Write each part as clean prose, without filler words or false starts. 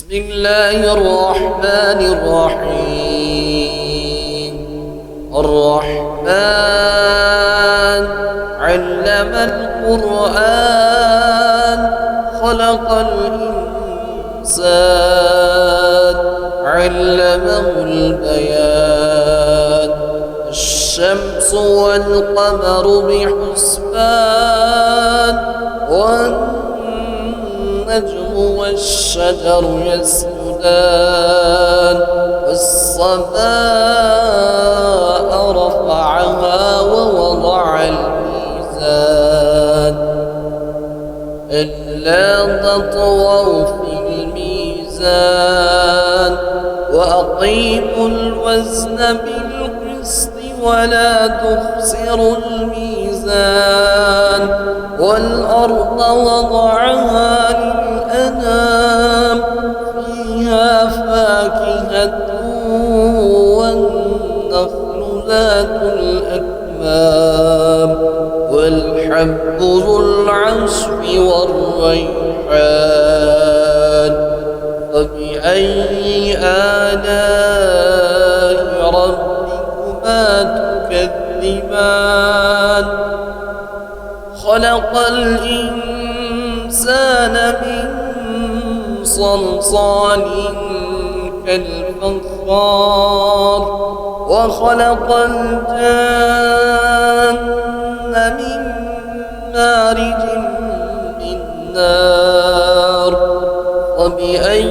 بسم الله الرحمن الرحيم. الرحمن علم القرآن خلق الإنسان علمه البيان. الشمس والقمر بحسبان والنجم والشجر يسجدان. والسماء رفعها ووضع الميزان ألا تطغوا في الميزان وأقيموا الوزن بالقسط ولا تخسروا الميزان. والأرض وضعها للأنام فيها فاكهة والنخل ذات الأكمام والحب ذو العصف والريحان. فبأي آلاء ربكما تكذبان؟ خلق الإنسان من صلصال كالفخار وخلق الجن من مارج من نار. وبأي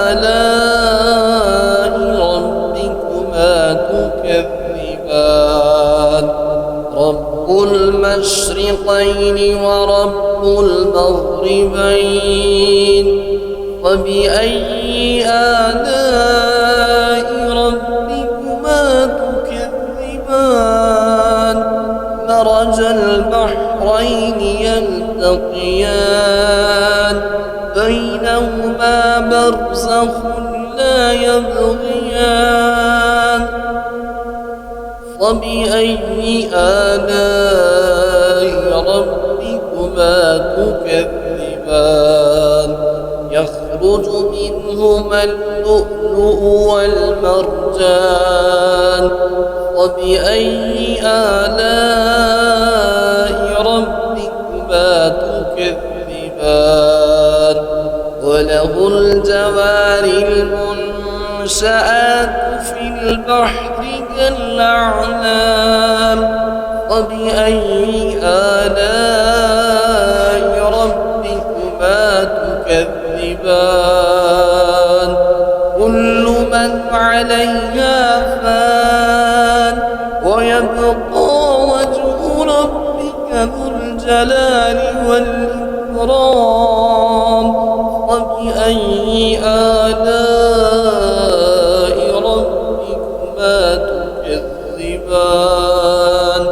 آلاء ربكما تكذبان؟ رب المشرقين ورب المغربين. وبأي آلاء ربكما تكذبان؟ مرج البحرين يلتقيان بينهما برزخ لا يبغيان. فبأي آلاء ربكما تكذبان؟ يخرج منهما اللؤلؤ والمرجان. وبأي آلاء ربكما تكذبان؟ وله الجوار المنشآت في البحر كالأعلام. وبأي آلاء ربكما تكذبان؟ كل من عليها فان ويبقى وجه ربك ذو الجلال والإكرام. وبأي آلاء ربكما تكذبان؟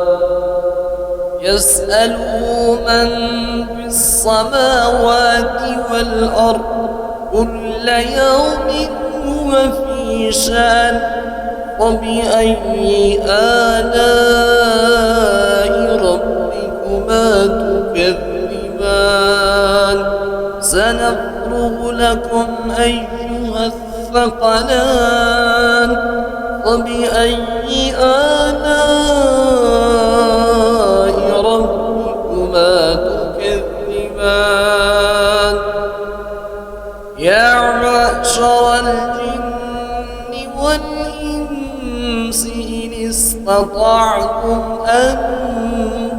يسأله من في السماوات والأرض كل يوم هو في شأن. وبأي آلاء ربكما تكذبان؟ سنفرغ لكم أيها الثقلان. وبأي آلاء ربكما تكذبان؟ يا معشر الجن والإنس إن استطعتم أن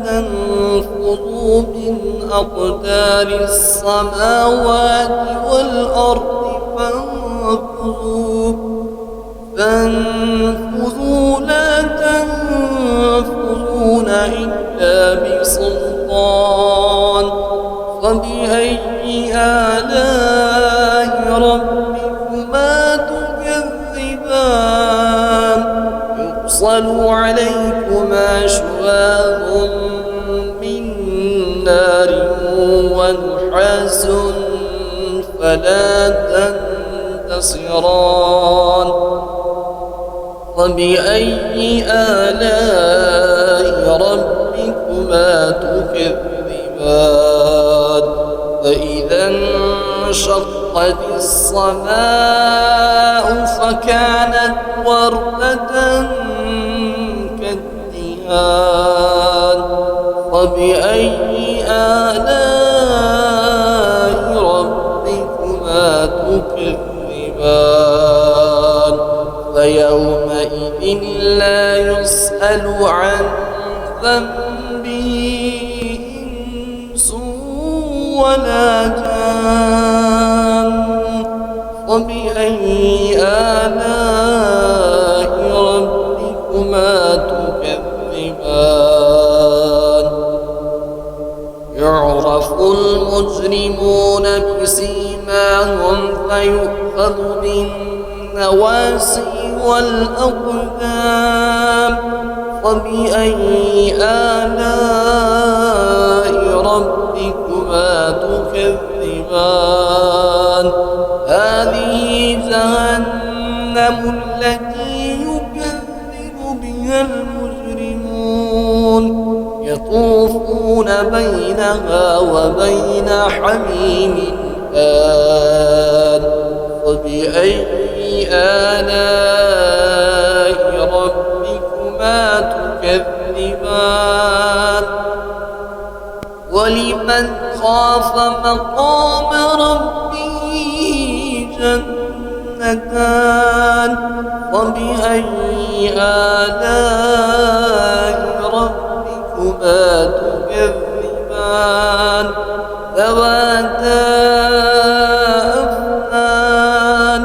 تنفذوا من أقدار السماوات والأرض فانفذوا لا تنفذون إلا بسلطان. فبأي آلاء ربكما تكذبان؟ يرسل عليكما شواظ من نار ونحاس فلا تنتصران. وبأي آلاء ربكما تكذبان؟ فإذا انشق وانشقت السماء فكانت وردة كالدهان فبأي آلاء ربكما تكذبان فيومئذ لا يسأل عن ذنبه إنس ولا جان فبأي آلاء ربكما تكذبان يعرف المجرمون بسيماهم فيؤخذ بالنواسي والأقدام فبأي آلاء ربكما تكذبان هذه جهنم التي يكذب بها المجرمون يطوفون بينها وبين حميم آن فبأي آلاء ربكما تكذبان ولمن خاف مقام ربه جنتان فبأي آلاء ربكما تكذبان ذواتا أفنان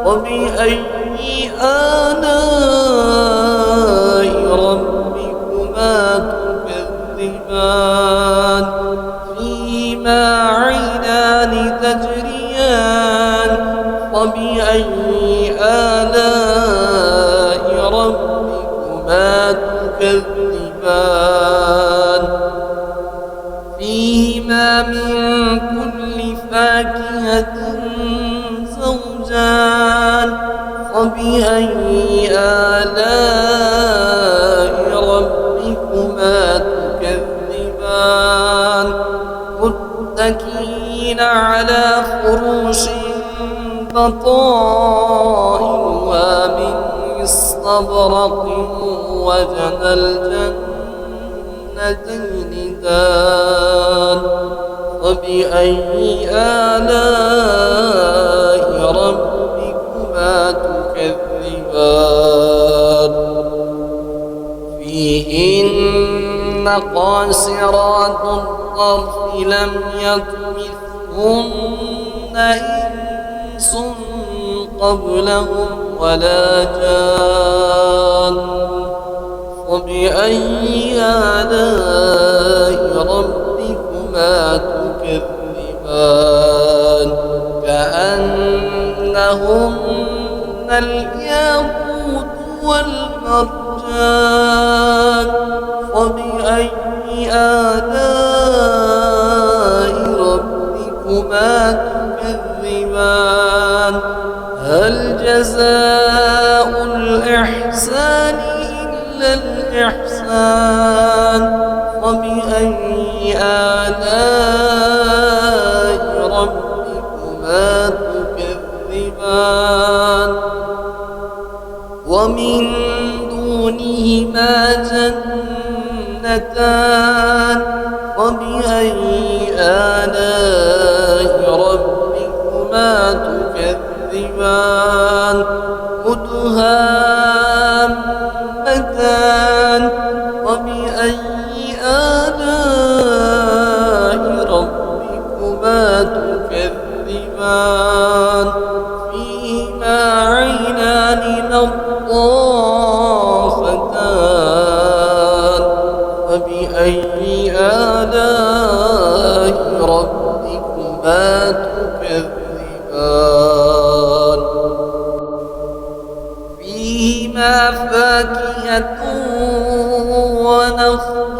فبأي آلاء ربكما تكذبان فيهما عينان تجريان فبأي آلاء ربكما تكذبان فيهما من كل فاكهة زوجان فبأي آلاء ربكما تكذبان متكئين على فروش بطائنها من استبرق وجنى الجنتين دان فبأي آلاء ربكما تكذبان فيهن قاصرات الطرف لم يطمثهن إنس قبلهم ولا جان فبأي آلاء ربكما تكذبان كأنهن الياقوت والمرجان فبأي آلاء ربكما تكذبان هل جزاء الإحسان إلا الإحسان فبأي آلاء ربكما تكذبان ومن دونهما جنتان فبأي آلاء ربكما تكذبان مدهامتان فبأي آلاء ربكما تكذبان فيهما عينان نضاختان فبأي آلاء ربكما تكذبان فيهما فاكهة ونخل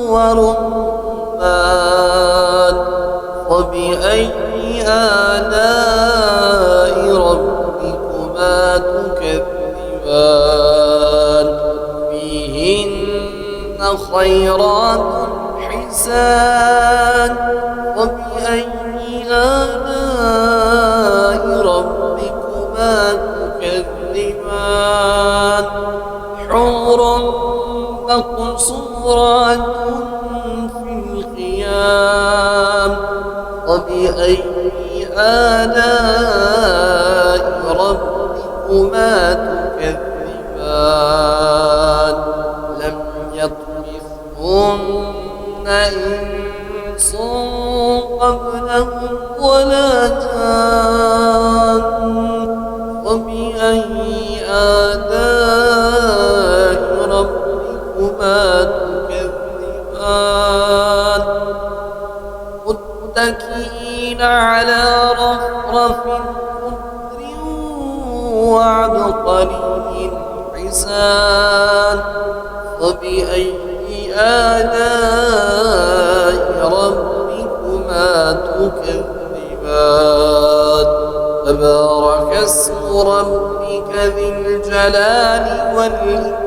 ورمان فبأي آلاء ربكما تكذبان فيهن خيرات حسان فبأي آلاء آلاء ربكما تكذبان لم يطمثهن إنس قبلهم ولا جان فبأي آلاء ربكما تكذبان متكئين على رفرف خضر وعبقري حسان فبأي آلاء ربكما تكذبان تبارك اسم ربك ذي الجلال والإكرام